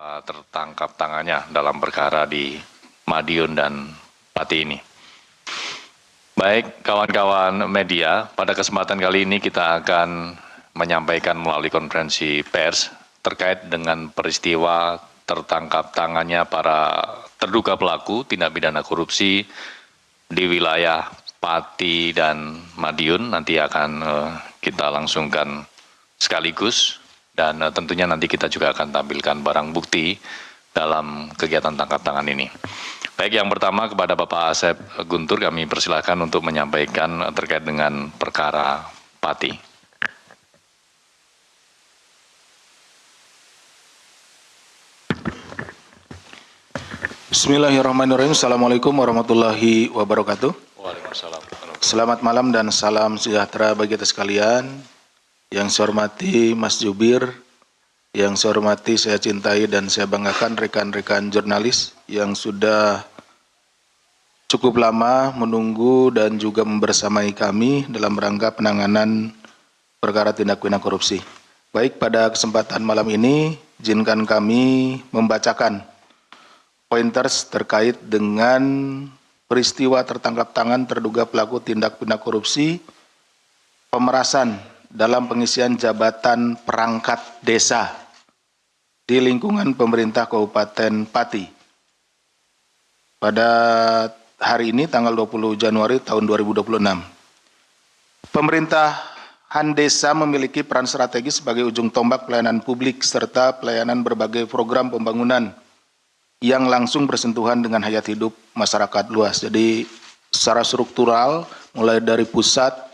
tertangkap tangannya dalam perkara di Madiun dan Pati ini. Baik, kawan-kawan media, pada kesempatan kali ini kita akan menyampaikan melalui konferensi pers terkait dengan peristiwa tertangkap tangannya para terduga pelaku tindak pidana korupsi di wilayah Pati dan Madiun. Nanti akan kita langsungkan sekaligus dan tentunya nanti kita juga akan tampilkan barang bukti dalam kegiatan tangkap tangan ini. Baik, yang pertama kepada Bapak Asep Guntur kami persilahkan untuk menyampaikan terkait dengan perkara Pati. Bismillahirrahmanirrahim. Assalamualaikum warahmatullahi wabarakatuh. Waalaikumsalam. Selamat malam dan salam sejahtera bagi kita sekalian. Yang saya hormati Mas Jubir, yang saya hormati, saya cintai dan saya banggakan rekan-rekan jurnalis yang sudah cukup lama menunggu dan juga membersamai kami dalam rangka penanganan perkara tindak pidana korupsi. Baik, pada kesempatan malam ini, izinkan kami membacakan pointers terkait dengan peristiwa tertangkap tangan terduga pelaku tindak pidana korupsi pemerasan dalam pengisian jabatan perangkat desa di lingkungan pemerintah Kabupaten Pati. Pada hari ini tanggal 20 Januari tahun 2026. Pemerintahan desa memiliki peran strategis sebagai ujung tombak pelayanan publik serta pelayanan berbagai program pembangunan yang langsung bersentuhan dengan hayat hidup masyarakat luas. Jadi secara struktural mulai dari pusat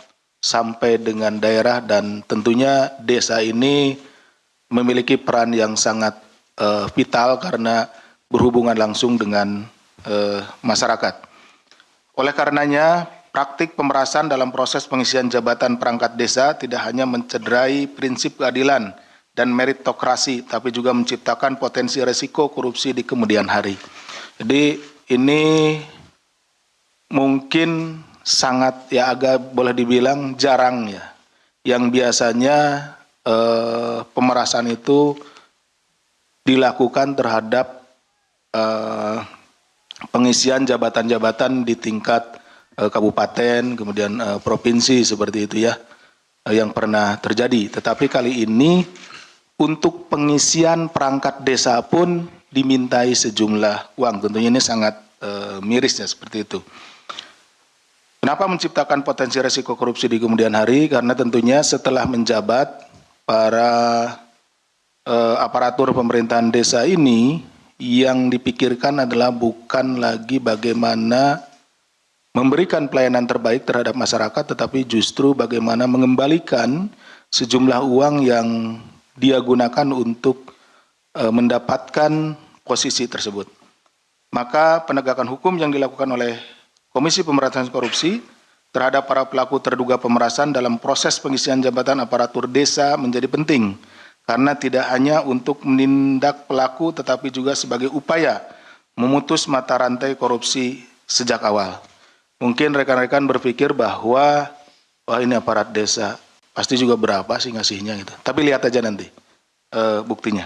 sampai dengan daerah, dan tentunya desa ini memiliki peran yang sangat vital karena berhubungan langsung dengan masyarakat. Oleh karenanya, praktik pemerasan dalam proses pengisian jabatan perangkat desa tidak hanya mencederai prinsip keadilan dan meritokrasi, tapi juga menciptakan potensi resiko korupsi di kemudian hari. Jadi ini mungkin sangat agak boleh dibilang jarang ya, yang biasanya pemerasan itu dilakukan terhadap pengisian jabatan-jabatan di tingkat kabupaten, kemudian provinsi seperti itu ya, yang pernah terjadi. Tetapi kali ini untuk pengisian perangkat desa pun dimintai sejumlah uang. Tentunya ini sangat mirisnya seperti itu. Kenapa menciptakan potensi resiko korupsi di kemudian hari? Karena tentunya setelah menjabat, para aparatur pemerintahan desa ini yang dipikirkan adalah bukan lagi bagaimana memberikan pelayanan terbaik terhadap masyarakat, tetapi justru bagaimana mengembalikan sejumlah uang yang dia gunakan untuk mendapatkan posisi tersebut. Maka penegakan hukum yang dilakukan oleh Komisi Pemberantasan Korupsi terhadap para pelaku terduga pemerasan dalam proses pengisian jabatan aparatur desa menjadi penting, karena tidak hanya untuk menindak pelaku tetapi juga sebagai upaya memutus mata rantai korupsi sejak awal. Mungkin rekan-rekan berpikir bahwa wah ini aparat desa, pasti juga berapa sih ngasihnya gitu. Tapi lihat aja nanti buktinya.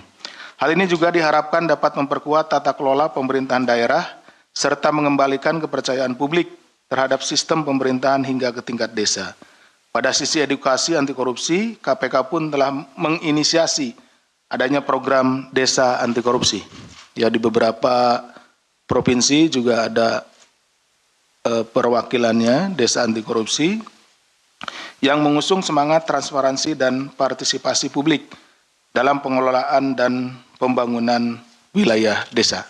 Hal ini juga diharapkan dapat memperkuat tata kelola pemerintahan daerah serta mengembalikan kepercayaan publik terhadap sistem pemerintahan hingga ke tingkat desa. Pada sisi edukasi anti korupsi, KPK pun telah menginisiasi adanya program desa anti korupsi. Ya, di beberapa provinsi juga ada perwakilannya desa anti korupsi yang mengusung semangat transparansi dan partisipasi publik dalam pengelolaan dan pembangunan wilayah desa.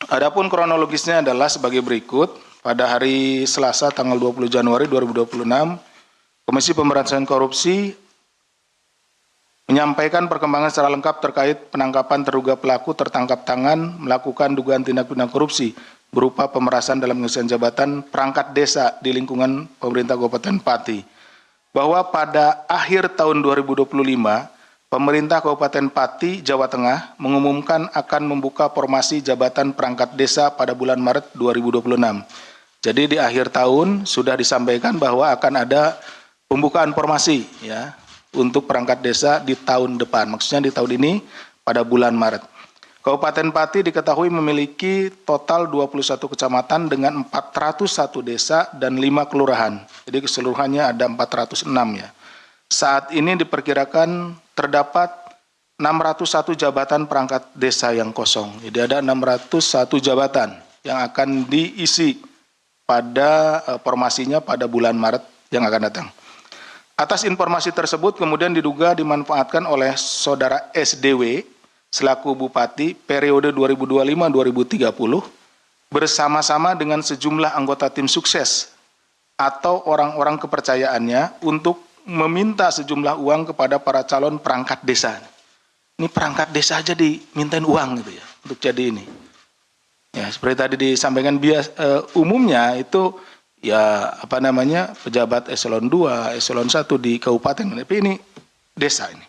Adapun kronologisnya adalah sebagai berikut. Pada hari Selasa tanggal 20 Januari 2026, Komisi Pemberantasan Korupsi menyampaikan perkembangan secara lengkap terkait penangkapan terduga pelaku tertangkap tangan melakukan dugaan tindak pidana korupsi berupa pemerasan dalam pengisian jabatan perangkat desa di lingkungan pemerintah Kabupaten Pati. Bahwa pada akhir tahun 2025, pemerintah Kabupaten Pati, Jawa Tengah mengumumkan akan membuka formasi jabatan perangkat desa pada bulan Maret 2026. Jadi di akhir tahun sudah disampaikan bahwa akan ada pembukaan formasi ya untuk perangkat desa di tahun depan. Maksudnya di tahun ini pada bulan Maret. Kabupaten Pati diketahui memiliki total 21 kecamatan dengan 401 desa dan 5 kelurahan. Jadi keseluruhannya ada 406 ya. Saat ini diperkirakan terdapat 601 jabatan perangkat desa yang kosong. Jadi ada 601 jabatan yang akan diisi pada formasinya pada bulan Maret yang akan datang. Atas informasi tersebut kemudian diduga dimanfaatkan oleh saudara SDW selaku Bupati periode 2025-2030 bersama-sama dengan sejumlah anggota tim sukses atau orang-orang kepercayaannya untuk meminta sejumlah uang kepada para calon perangkat desa. Ini perangkat desa aja dimintain uang gitu ya untuk jadi ini. Ya, seperti tadi disampaikan umumnya itu ya pejabat eselon 2, eselon 1 di kabupaten, tapi ini desa ini.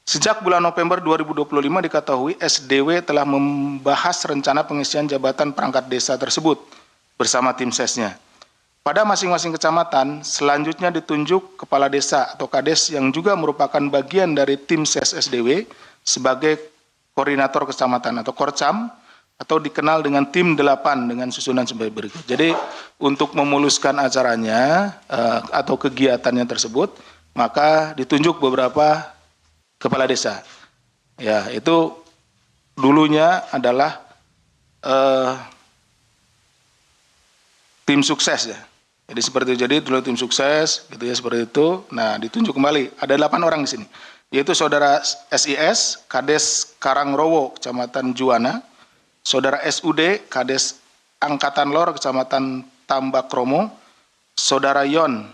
Sejak bulan November 2025 diketahui SDW telah membahas rencana pengisian jabatan perangkat desa tersebut bersama tim sesnya. Pada masing-masing kecamatan, selanjutnya ditunjuk kepala desa atau kades yang juga merupakan bagian dari tim ses SDW sebagai koordinator kecamatan atau korcam atau dikenal dengan tim 8 dengan susunan sebagai berikut. Jadi untuk memuluskan acaranya atau kegiatannya tersebut, maka ditunjuk beberapa kepala desa. Ya, itu dulunya adalah tim sukses ya. Jadi seperti itu. Jadi dulu tim sukses gitu ya seperti itu. Nah, ditunjuk kembali. Ada 8 orang di sini. Yaitu saudara SIS, Kades Karangrowo, Kecamatan Juwana, saudara SUD, Kades Angkatan Lor, Kecamatan Tambakromo, saudara Yon,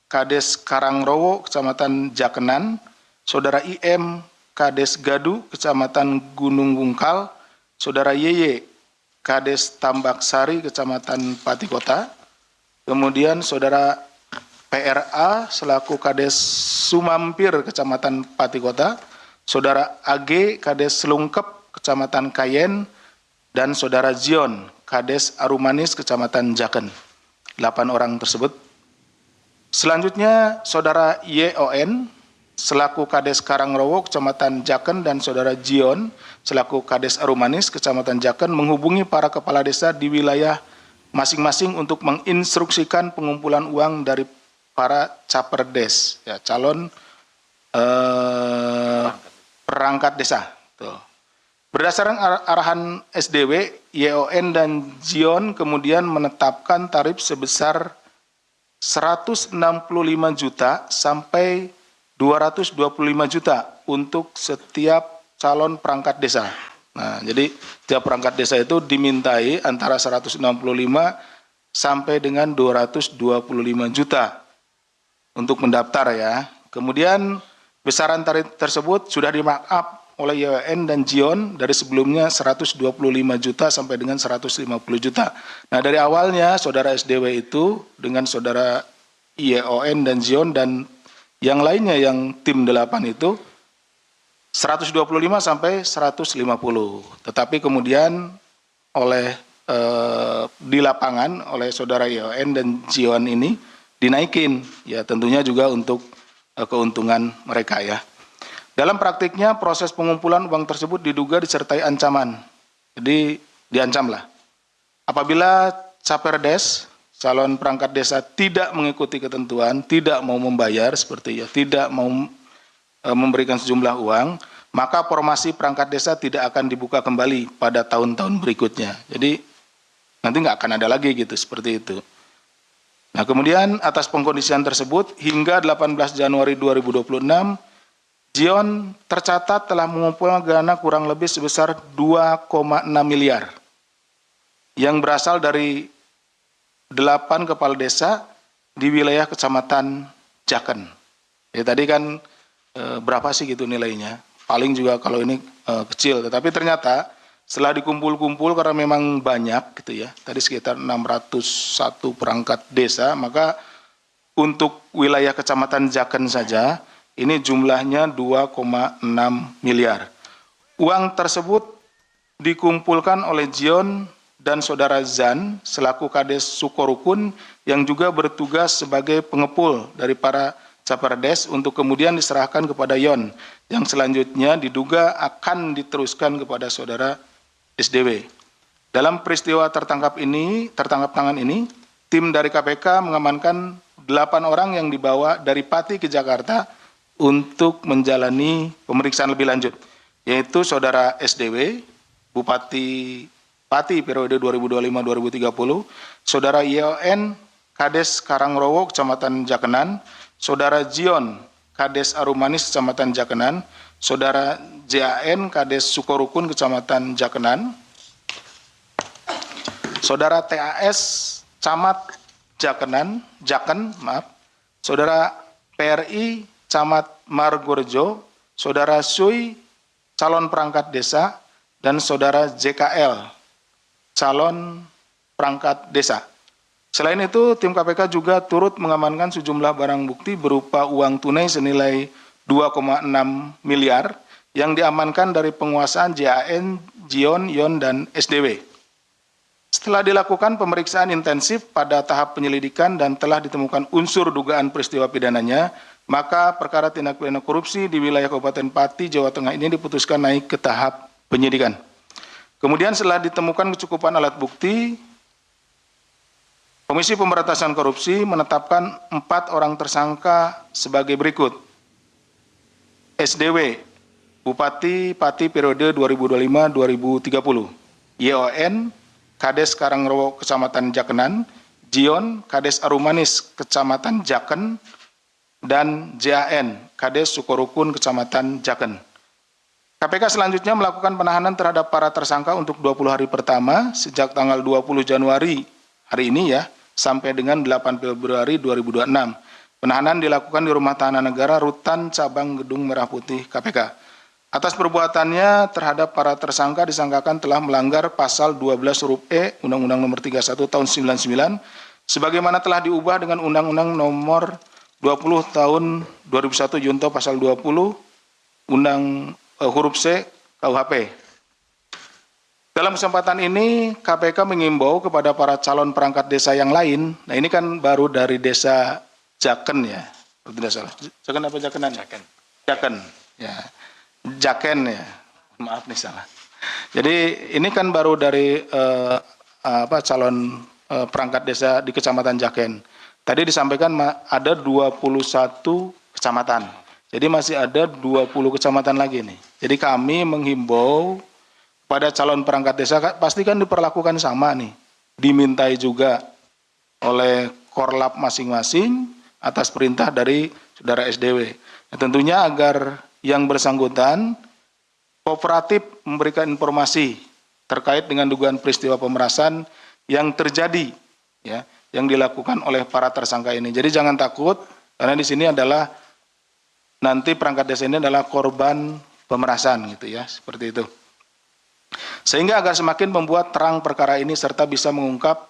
Kades Karangrowo, Kecamatan Jakenan, saudara IM, Kades Gadu, Kecamatan Gunung Bungkal, saudara YY, Kades Tambaksari, Kecamatan Pati Kota, kemudian saudara PRA selaku Kades Sumampir, Kecamatan Pati Kota, saudara AG, Kades Selungkep, Kecamatan Kayen, dan saudara Zion, Kades Arumanis, Kecamatan Jaken. 8 orang tersebut. Selanjutnya saudara YON, selaku Kades Karangrowo, Kecamatan Jaken, dan saudara Jion, selaku Kades Arumanis, Kecamatan Jaken, menghubungi para kepala desa di wilayah masing-masing untuk menginstruksikan pengumpulan uang dari para caperdes, ya, calon perangkat desa. Tuh. Berdasarkan arahan SDW, YON dan Jion kemudian menetapkan tarif sebesar 165 juta sampai 225 juta untuk setiap calon perangkat desa. Nah, jadi setiap perangkat desa itu dimintai antara 165 sampai dengan 225 juta untuk mendaftar ya. Kemudian besaran tarif tersebut sudah di-markup oleh YWN dan Jion dari sebelumnya 125 juta sampai dengan 150 juta. Nah, dari awalnya saudara SDW itu dengan saudara YON dan Jion dan yang lainnya yang tim 8 itu 125 sampai 150. Tetapi kemudian oleh di lapangan oleh saudara YON dan Jion ini dinaikin ya tentunya juga untuk keuntungan mereka ya. Dalam praktiknya proses pengumpulan uang tersebut diduga disertai ancaman. Jadi diancamlah. Apabila caperdes calon perangkat desa tidak mengikuti ketentuan, tidak mau membayar seperti ya, tidak mau memberikan sejumlah uang, maka formasi perangkat desa tidak akan dibuka kembali pada tahun-tahun berikutnya. Jadi nanti nggak akan ada lagi gitu seperti itu. Nah, kemudian atas pengkondisian tersebut hingga 18 Januari 2026 Jion tercatat telah mengumpulkan dana kurang lebih sebesar 2,6 miliar yang berasal dari 8 kepala desa di wilayah Kecamatan Jaken. Ya tadi kan berapa sih gitu nilainya? Paling juga kalau ini kecil, tetapi ternyata setelah dikumpul-kumpul karena memang banyak gitu ya. Tadi sekitar 601 perangkat desa, maka untuk wilayah Kecamatan Jaken saja ini jumlahnya 2,6 miliar. Uang tersebut dikumpulkan oleh Jion dan saudara Zan selaku Kades Sukorukun yang juga bertugas sebagai pengepul dari para Caperdes untuk kemudian diserahkan kepada Yon yang selanjutnya diduga akan diteruskan kepada saudara SDW. Dalam peristiwa tertangkap tangan ini, tim dari KPK mengamankan 8 orang yang dibawa dari Pati ke Jakarta untuk menjalani pemeriksaan lebih lanjut, yaitu saudara SDW, Bupati Pati periode 2025-2030, saudara YON, Kades Karangrowo, Kecamatan Jakenan, saudara Jion, Kades Arumanis, Kecamatan Jakenan, saudara JAN, Kades Sukorukun, Kecamatan Jakenan, saudara TAS, Camat Jaken, saudara PRI, Camat Margorejo, saudara Sui, calon perangkat desa, dan saudara JKL, calon perangkat desa. Selain itu, tim KPK juga turut mengamankan sejumlah barang bukti berupa uang tunai senilai 2,6 miliar yang diamankan dari penguasaan JAN, Jion, Yon, dan SDW. Setelah dilakukan pemeriksaan intensif pada tahap penyelidikan dan telah ditemukan unsur dugaan peristiwa pidananya, maka perkara tindak pidana korupsi di wilayah Kabupaten Pati, Jawa Tengah ini diputuskan naik ke tahap penyidikan. Kemudian setelah ditemukan kecukupan alat bukti, Komisi Pemberantasan Korupsi menetapkan 4 orang tersangka sebagai berikut. SDW, Bupati Pati periode 2025-2030. YON, Kades Karangrowo, Kecamatan Jakenan, Jion, Kades Arumanis, Kecamatan Jaken, dan JAN, Kades Sukorukun, Kecamatan Jaken. KPK selanjutnya melakukan penahanan terhadap para tersangka untuk 20 hari pertama sejak tanggal 20 Januari hari ini ya, sampai dengan 8 Februari 2026. Penahanan dilakukan di Rumah Tahanan Negara Rutan Cabang Gedung Merah Putih KPK. Atas perbuatannya terhadap para tersangka disangkakan telah melanggar pasal 12 huruf E Undang-Undang Nomor 31 Tahun 99 sebagaimana telah diubah dengan Undang-Undang Nomor 20 Tahun 2001 Junto pasal 20 huruf C KUHP. Dalam kesempatan ini KPK mengimbau kepada para calon perangkat desa yang lain. Nah, ini kan baru dari desa Jaken ya. Kalau tidak salah. Jaken apa Jakenan? Jaken. Jaken. Ya. Jaken ya, maaf nih salah. Jadi ini kan baru dari calon perangkat desa di Kecamatan Jaken. Tadi disampaikan ada 21 kecamatan. Jadi masih ada 20 kecamatan lagi nih. Jadi kami menghimbau pada calon perangkat desa pastikan diperlakukan sama nih. Dimintai juga oleh Korlap masing-masing atas perintah dari saudara SDW. Nah, tentunya agar yang bersangkutan kooperatif memberikan informasi terkait dengan dugaan peristiwa pemerasan yang terjadi ya, yang dilakukan oleh para tersangka ini. Jadi jangan takut karena di sini adalah nanti perangkat desa ini adalah korban pemerasan gitu ya, seperti itu. Sehingga agar semakin membuat terang perkara ini serta bisa mengungkap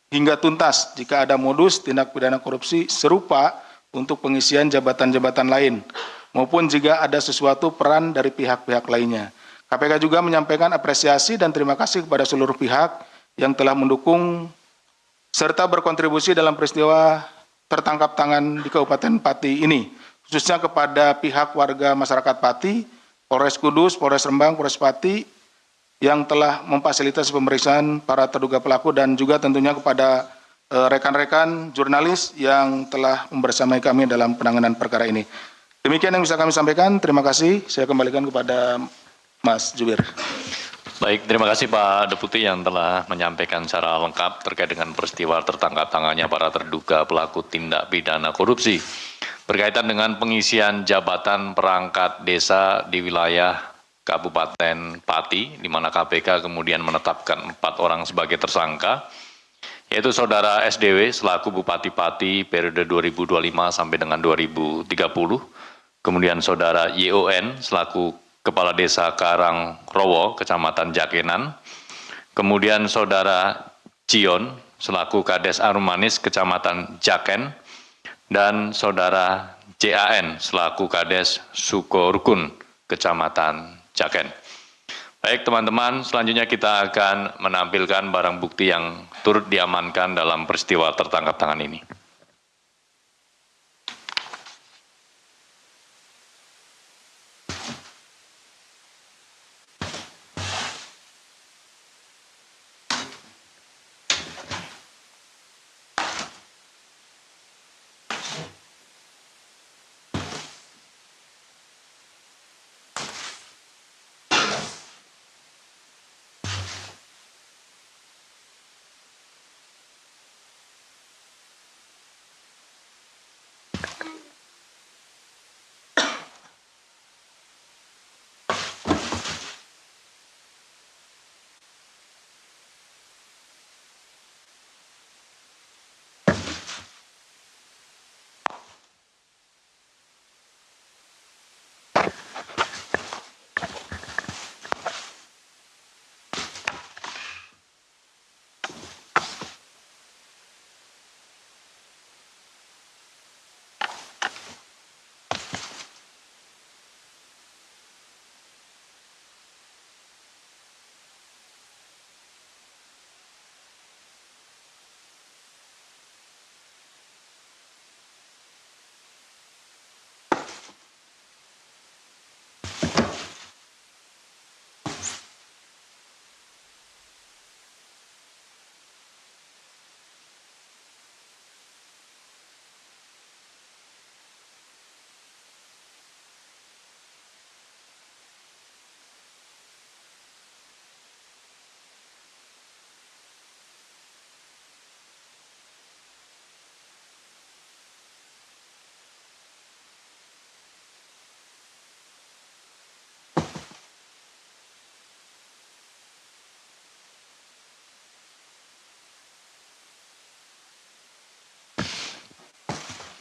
hingga tuntas jika ada modus tindak pidana korupsi serupa untuk pengisian jabatan-jabatan lain maupun jika ada sesuatu peran dari pihak-pihak lainnya. KPK juga menyampaikan apresiasi dan terima kasih kepada seluruh pihak yang telah mendukung serta berkontribusi dalam peristiwa tertangkap tangan di Kabupaten Pati ini, khususnya kepada pihak warga masyarakat Pati, Polres Kudus, Polres Rembang, Polres Pati, yang telah memfasilitasi pemeriksaan para terduga pelaku dan juga tentunya kepada rekan-rekan jurnalis yang telah membersamai kami dalam penanganan perkara ini. Demikian yang bisa kami sampaikan. Terima kasih. Saya kembalikan kepada Mas Jubir. Baik, terima kasih Pak Deputi yang telah menyampaikan secara lengkap terkait dengan peristiwa tertangkap tangannya para terduga pelaku tindak pidana korupsi berkaitan dengan pengisian jabatan perangkat desa di wilayah Kabupaten Pati, di mana KPK kemudian menetapkan 4 orang sebagai tersangka, yaitu Saudara SDW selaku Bupati Pati periode 2025 sampai dengan 2030, kemudian Saudara YON selaku Kepala Desa Karangrowo, Kecamatan Jakenan, kemudian Saudara Jion selaku Kades Arumanis, Kecamatan Jaken, dan Saudara JAN selaku Kades Sukorukun, Kecamatan Jaken. Baik teman-teman, selanjutnya kita akan menampilkan barang bukti yang turut diamankan dalam peristiwa tertangkap tangan ini.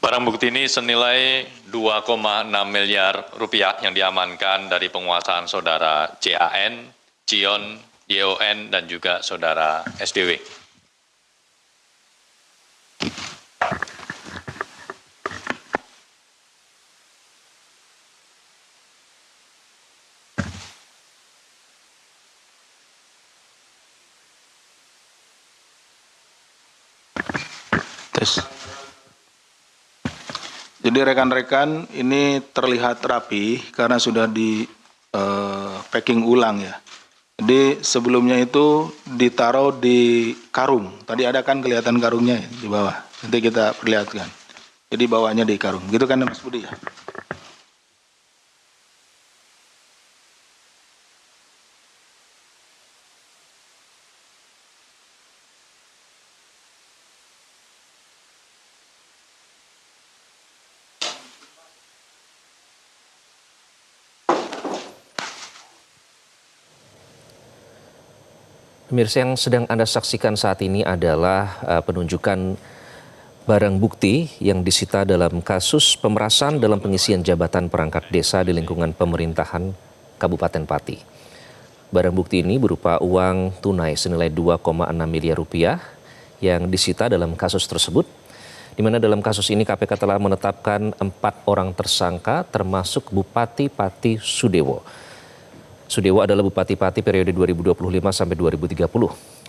Barang bukti ini senilai 2,6 miliar rupiah yang diamankan dari penguasaan saudara JAN, Jion, YON, dan juga saudara SDW. Tes. Jadi rekan-rekan ini terlihat rapi karena sudah di packing ulang ya. Jadi sebelumnya itu ditaruh di karung. Tadi ada kan kelihatan karungnya ya, di bawah. Nanti kita perlihatkan. Jadi bawahnya di karung. Gitu kan Mas Budi ya? Pemirsa, yang sedang Anda saksikan saat ini adalah penunjukan barang bukti yang disita dalam kasus pemerasan dalam pengisian jabatan perangkat desa di lingkungan pemerintahan Kabupaten Pati. Barang bukti ini berupa uang tunai senilai 2,6 miliar rupiah yang disita dalam kasus tersebut, di mana dalam kasus ini KPK telah menetapkan 4 orang tersangka termasuk Bupati Pati Sudewo. Sudewo adalah Bupati Pati periode 2025 sampai 2030.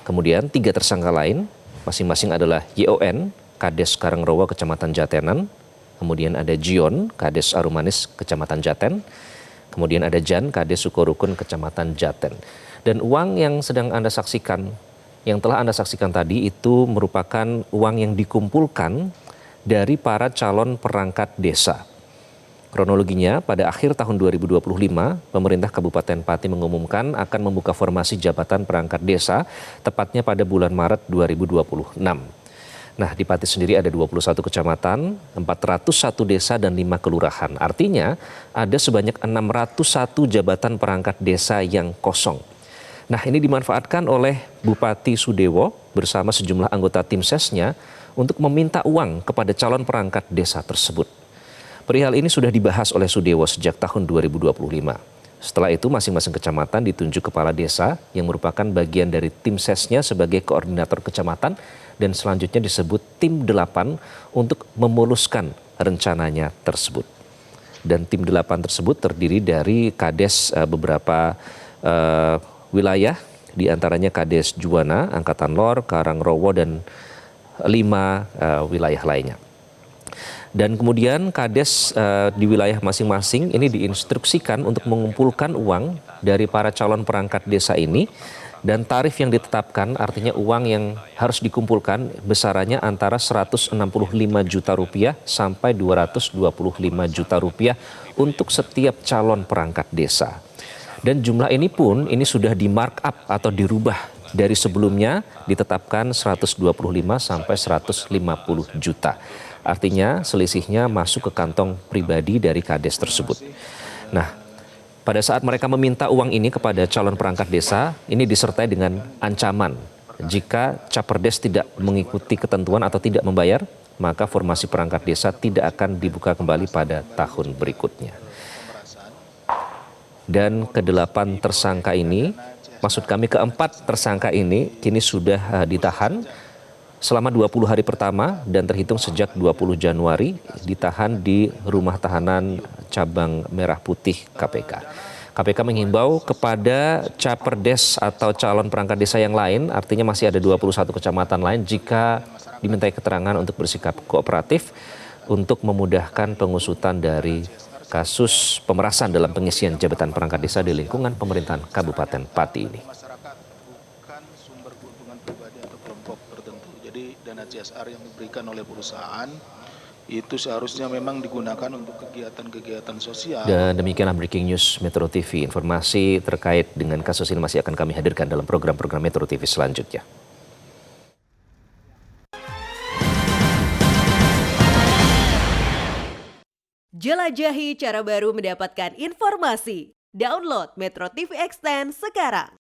Kemudian 3 tersangka lain masing-masing adalah YON, Kades Karangrowo, Kecamatan Jatenan. Kemudian ada Jion, Kades Arumanis, Kecamatan Jaten. Kemudian ada Jan, Kades Sukorukun, Kecamatan Jaten. Dan uang yang sedang Anda saksikan, yang telah Anda saksikan tadi itu merupakan uang yang dikumpulkan dari para calon perangkat desa. Kronologinya, pada akhir tahun 2025, pemerintah Kabupaten Pati mengumumkan akan membuka formasi jabatan perangkat desa, tepatnya pada bulan Maret 2026. Nah, di Pati sendiri ada 21 kecamatan, 401 desa, dan 5 kelurahan. Artinya, ada sebanyak 601 jabatan perangkat desa yang kosong. Nah, ini dimanfaatkan oleh Bupati Sudewo bersama sejumlah anggota tim sesnya untuk meminta uang kepada calon perangkat desa tersebut. Perihal ini sudah dibahas oleh Sudewo sejak tahun 2025. Setelah itu masing-masing kecamatan ditunjuk kepala desa yang merupakan bagian dari tim sesnya sebagai koordinator kecamatan dan selanjutnya disebut tim 8 untuk memuluskan rencananya tersebut. Dan tim 8 tersebut terdiri dari Kades beberapa wilayah, diantaranya Kades Juwana, Angkatan Lor, Karangrowo, dan 5 wilayah lainnya. Dan kemudian Kades di wilayah masing-masing ini diinstruksikan untuk mengumpulkan uang dari para calon perangkat desa ini, dan tarif yang ditetapkan artinya uang yang harus dikumpulkan besarannya antara 165 juta rupiah sampai 225 juta rupiah untuk setiap calon perangkat desa. Dan jumlah ini pun ini sudah di markup atau dirubah dari sebelumnya ditetapkan 125 sampai 150 juta. Artinya selisihnya masuk ke kantong pribadi dari Kades tersebut. Nah, pada saat mereka meminta uang ini kepada calon perangkat desa, ini disertai dengan ancaman. Jika Caperdes tidak mengikuti ketentuan atau tidak membayar, maka formasi perangkat desa tidak akan dibuka kembali pada tahun berikutnya. Dan ke-8 tersangka ini, maksud kami ke-4 tersangka ini kini sudah ditahan selama 20 hari pertama dan terhitung sejak 20 Januari ditahan di Rumah Tahanan Cabang Merah Putih KPK. KPK menghimbau kepada Caperdes atau calon perangkat desa yang lain, artinya masih ada 21 kecamatan lain, jika dimintai keterangan untuk bersikap kooperatif untuk memudahkan pengusutan dari kasus pemerasan dalam pengisian jabatan perangkat desa di lingkungan pemerintahan Kabupaten Pati ini. Dana CSR yang diberikan oleh perusahaan itu seharusnya memang digunakan untuk kegiatan-kegiatan sosial. Dan demikianlah Breaking News Metro TV. Informasi terkait dengan kasus ini masih akan kami hadirkan dalam program-program Metro TV selanjutnya. Jelajahi cara baru mendapatkan informasi. Download Metro TV Extend sekarang.